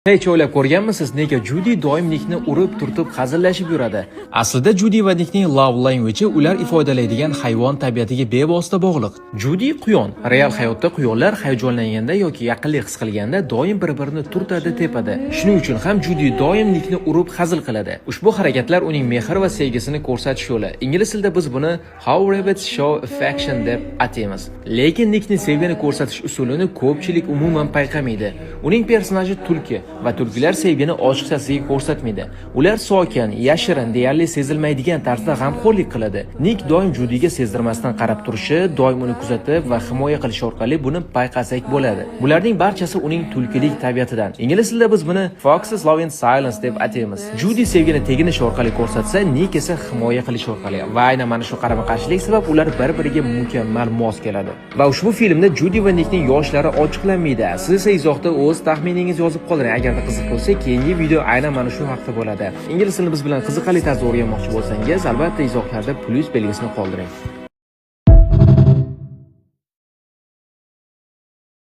Hech o'ylab ko'rganmisiz, nega Judi doim Nikni urib turtib hazillashib yuradi? Aslida Judi va Nikning love language ular ifodalaydigan hayvon tabiatiga bevosita bog'liq. Judi quyon. Real hayotda quyonlar hayajonlanganda yoki yaqinlik his qilganda doim bir-birini turtadi, tepadi. Shuning uchun ham Judi doim Nikni urib hazil qiladi. Ushbu harakatlar uning mehr va sevgisini ko'rsatish yo'li. Ingliz tilida biz buni how rabbits show affection deb ataymiz. Lekin Nikni sevgini ko'rsatish usulini ko'pchilik umuman payqamaydi. Uning personaji tulki va tulkilar sevgini ochiqchasiga ko'rsatmaydi. Ular sokin, yashirin, deyarli sezilmaydigan tarzda g'amxo'rlik qiladi. Nik doim Judiga sezdirmasdan qarab turishi, doim uni kuzatib va himoya qilish orqali buni payqasak bo'ladi. Bularning barchasi uning tulkilik tabiatidan. Ingliz tilida biz buni foxes love in silence deb ataymiz. Judi sevgini teginish orqali ko'rsatsa, Nik esa himoya qilish orqali. Va aynan mana shu qarama-qarshilik sabab ular bir-biriga mukammal mos keladi. Va ushbu filmda Judi va Nikning yoshlari ochiqlanmaydi. Siz esa izohda o'z taxminingizni yozib qoldiring. Agar qiziq bo'lsa, keyingi video aynan mana shu haqda bo'ladi. Ingliz tilini biz bilan qiziqarli tarzda o'rganmoqchi bo'lsangiz, albatta izohlarda plus belgisini qoldiring.